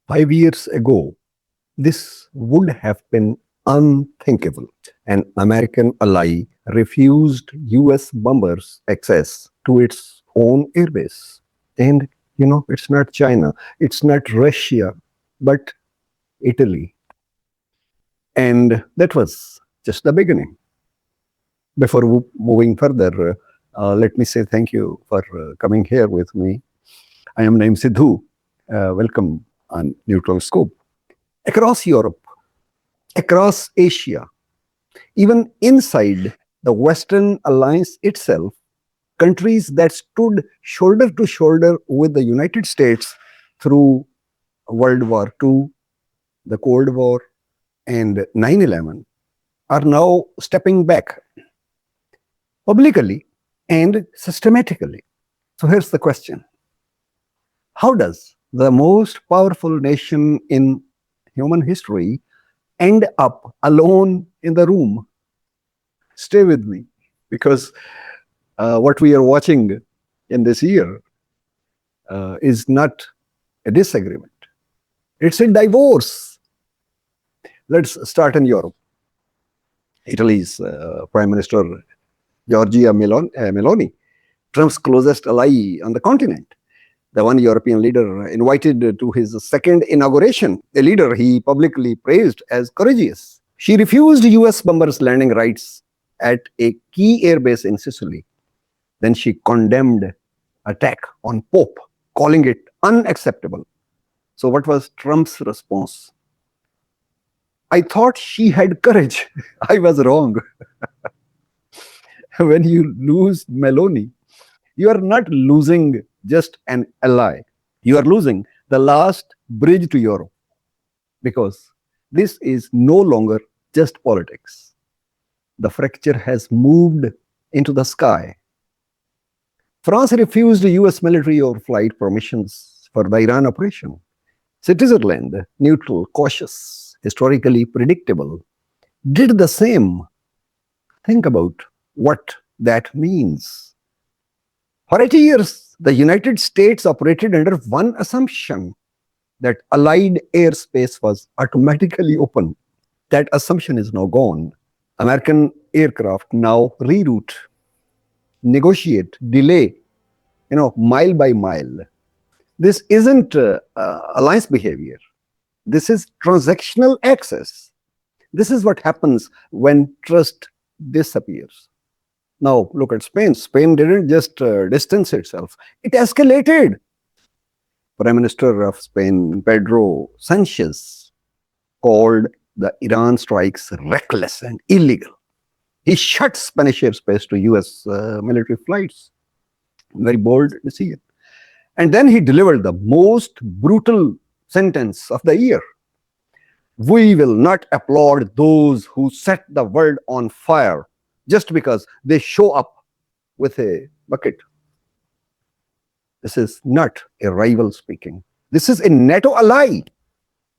5 years ago, this would have been unthinkable. An American ally refused US bombers access to its own airbase. And, it's not China, it's not Russia, but Italy. And that was just the beginning. Before moving further, let me say thank you for coming here with me. I am Naeem Sidhu. Welcome on Neutral Scope. Across Europe, across Asia, even inside the Western alliance itself, countries that stood shoulder to shoulder with the United States through World War II, the Cold War, and 9/11 are now stepping back publicly and systematically. So here's the question: how does the most powerful nation in human history end up alone in the room? Stay with me, because what we are watching in this year is not a disagreement, it's a divorce. Let's start in Europe. Italy's Prime Minister Giorgia Meloni, Trump's closest ally on the continent, the one European leader invited to his second inauguration, a leader he publicly praised as courageous. She refused US bombers landing rights at a key airbase in Sicily. Then she condemned attack on Pope, calling it unacceptable. So what was Trump's response? I thought she had courage. I was wrong. When you lose Meloni, you are not losing just an ally. You are losing the last bridge to Europe, because this is no longer just politics. The fracture has moved into the sky. France refused US military overflight permissions for the Iran operation. Switzerland, neutral, cautious, historically predictable, did the same. Think about what that means. For 80 years, the United States operated under one assumption, that Allied airspace was automatically open. That assumption is now gone. American aircraft now reroute, negotiate, delay, mile by mile. This isn't alliance behavior. This is transactional access. This is what happens when trust disappears. Now, look at Spain. Spain didn't just distance itself, it escalated. Prime Minister of Spain, Pedro Sanchez, called the Iran strikes reckless and illegal. He shut Spanish airspace to US military flights. Very bold decision. And then he delivered the most brutal sentence of the year. We will not applaud those who set the world on fire just because they show up with a bucket. This is not a rival speaking. This is a NATO ally.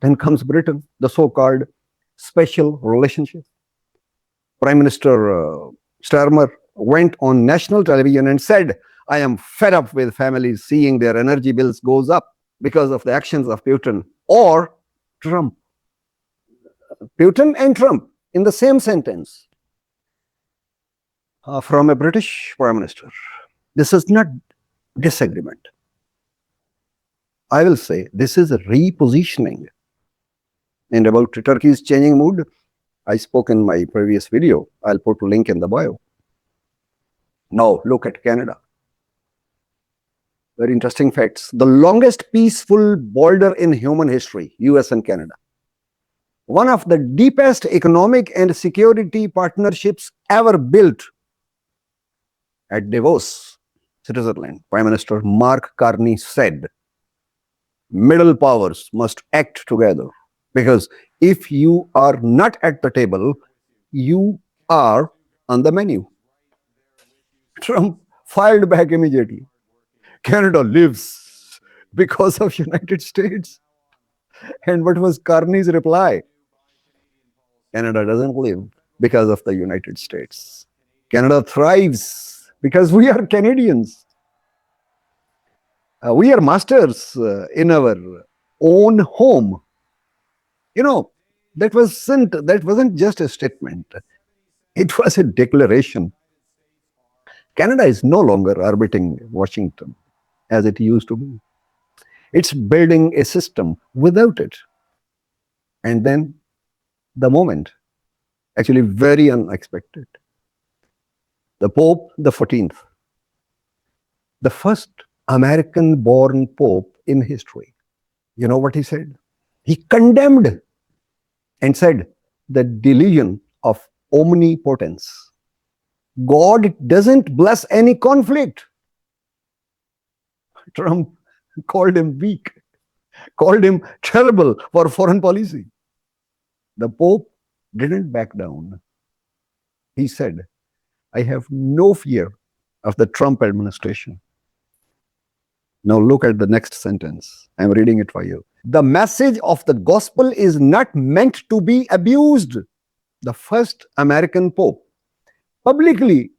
Then comes Britain, the so-called special relationship. Prime Minister Starmer went on national television and said, I am fed up with families seeing their energy bills goes up because of the actions of Putin or Trump. Putin and Trump in the same sentence. From a British Prime Minister. This is not disagreement. I will say this is a repositioning. And about Turkey's changing mood, I spoke in my previous video. I'll put a link in the bio. Now look at Canada. Very interesting facts. The longest peaceful border in human history, US and Canada. One of the deepest economic and security partnerships ever built. At Davos, Switzerland, Prime Minister Mark Carney said, middle powers must act together, because if you are not at the table, you are on the menu. Trump fired back immediately. Canada lives because of United States. And what was Carney's reply? Canada doesn't live because of the United States. Canada thrives because we are Canadians. We are masters in our own home. You know, that wasn't just a statement. It was a declaration. Canada is no longer orbiting Washington as it used to be. It's building a system without it. And then the moment, actually very unexpected, the Pope, the 14th, the first American born Pope in history, you know what he said? He condemned and said the delusion of omnipotence. God doesn't bless any conflict. Trump called him weak, called him terrible for foreign policy. The Pope didn't back down. He said, I have no fear of the Trump administration. Now look at the next sentence. I'm reading it for you. The message of the gospel is not meant to be abused. The first American Pope publicly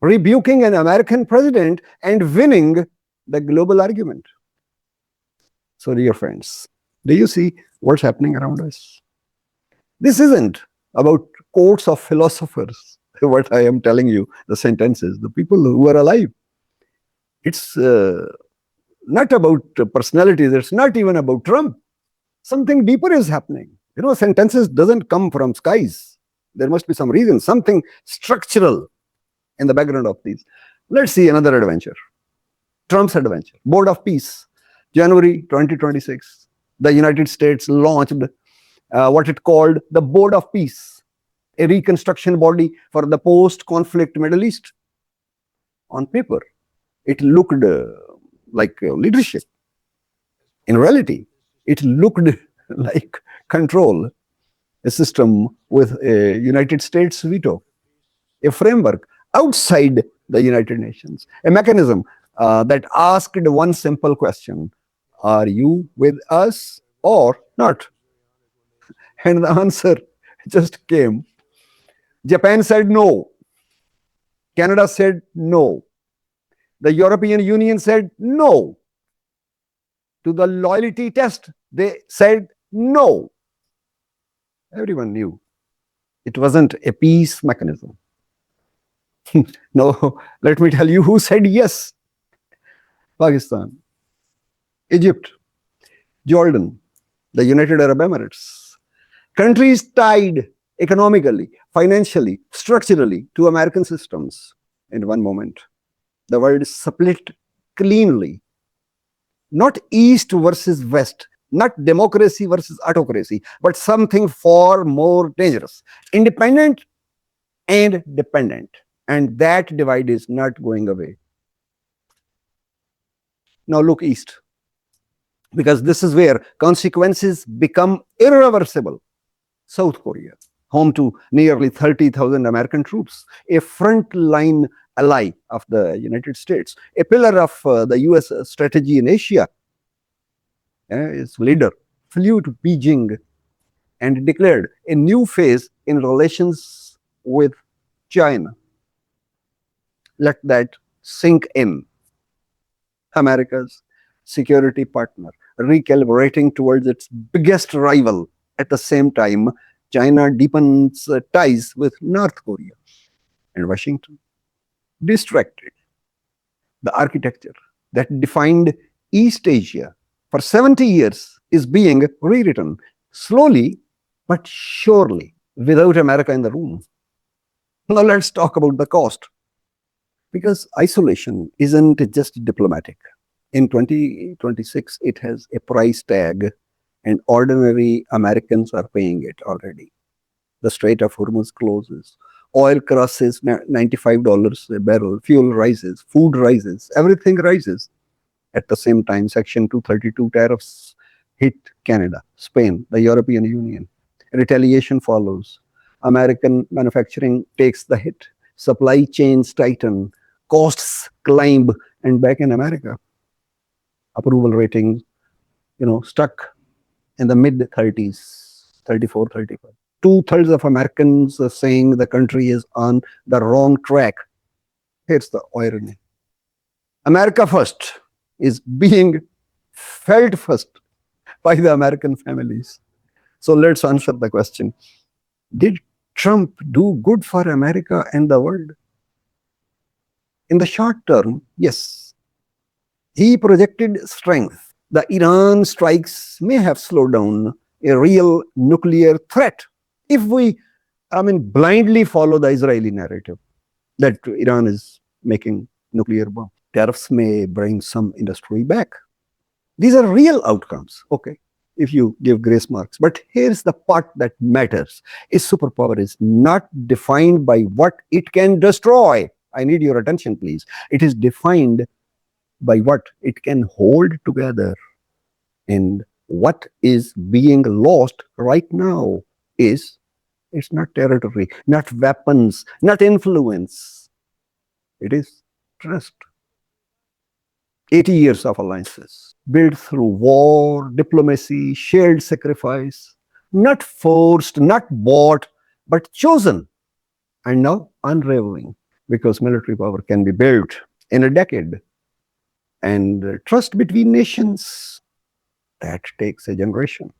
rebuking an American president and winning the global argument. So, dear friends, do you see what's happening around us? This isn't about quotes of philosophers, what I am telling you, the sentences, the people who are alive. It's not about personalities. It's not even about Trump. Something deeper is happening. You know, sentences doesn't come from skies. There must be some reason, something structural in the background of these. Let's see another adventure. Trump's adventure. Board of Peace, January 2026. The United States launched what it called the Board of Peace, a reconstruction body for the post-conflict Middle East. On paper, it looked like leadership. In reality, it looked like control, a system with a United States veto, a framework outside the United Nations, a mechanism that asked one simple question: are you with us or not? And the answer just came. Japan said no. Canada said no. The European Union said no. To the loyalty test, they said no. Everyone knew it wasn't a peace mechanism. No, let me tell you who said yes. Pakistan, Egypt, Jordan, the United Arab Emirates. Countries tied economically, financially, structurally to American systems. In one moment, the world split cleanly. Not East versus West, not democracy versus autocracy, but something far more dangerous. Independent and dependent. And that divide is not going away. Now look east, because this is where consequences become irreversible. South Korea, home to nearly 30,000 American troops, a frontline ally of the United States, a pillar of the US strategy in Asia. Its leader flew to Beijing and declared a new phase in relations with China. Let that sink in. America's security partner, recalibrating towards its biggest rival. At the same time, China deepens ties with North Korea and Washington. Distracted. The architecture that defined East Asia for 70 years is being rewritten slowly but surely, without America in the room. Now let's talk about the cost. Because isolation isn't just diplomatic. In 2026, it has a price tag, and ordinary Americans are paying it already. The Strait of Hormuz closes. Oil crosses $95 a barrel. Fuel rises. Food rises. Everything rises. At the same time, Section 232 tariffs hit Canada, Spain, the European Union. Retaliation follows. American manufacturing takes the hit. Supply chains tighten. Costs climb. And back in America, approval ratings, stuck in the mid 30s, 34, 35. Two-thirds of Americans are saying the country is on the wrong track. Here's the irony. America first is being felt first by the American families. So let's answer the question. Did Trump do good for America and the world? In the short term, yes. He projected strength. The Iran strikes may have slowed down a real nuclear threat if we, blindly follow the Israeli narrative that Iran is making nuclear bomb. Tariffs may bring some industry back. These are real outcomes, okay, if you give grace marks. But here's the part that matters. A superpower is not defined by what it can destroy. I need your attention, please. It is defined by what it can hold together. And what is being lost right now is, it's not territory, not weapons, not influence. It is trust. 80 years of alliances built through war, diplomacy, shared sacrifice, not forced, not bought, but chosen, and now unraveling, because military power can be built in a decade. And trust between nations, that takes a generation.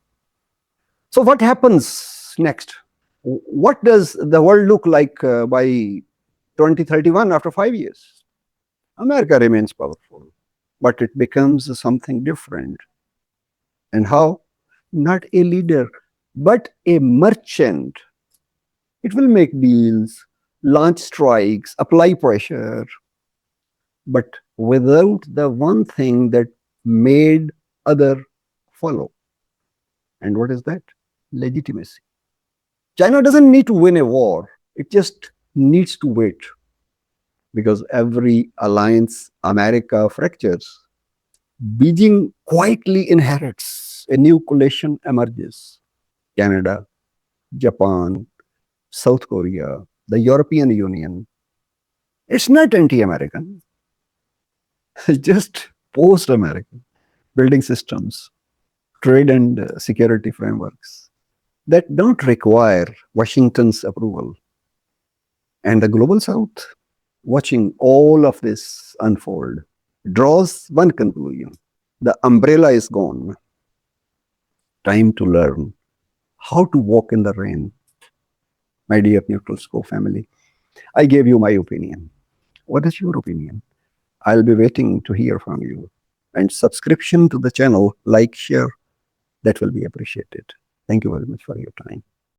So what happens next? What does the world look like by 2031, after 5 years? America remains powerful, but it becomes something different. And how? Not a leader, but a merchant. It will make deals, launch strikes, apply pressure, but without the one thing that made other follow. And what is that? Legitimacy. China doesn't need to win a war. It just needs to wait. Because every alliance America fractures, Beijing quietly inherits. A new coalition emerges. Canada, Japan, South Korea, the European Union. It's not anti-American. It's just post-American. Building systems, trade and security frameworks that don't require Washington's approval. And the global South, watching all of this unfold, draws one conclusion. The umbrella is gone. Time to learn how to walk in the rain. My dear Neutral Scope family, I gave you my opinion. What is your opinion? I'll be waiting to hear from you. And subscription to the channel, like, share, that will be appreciated. Thank you very much for your time.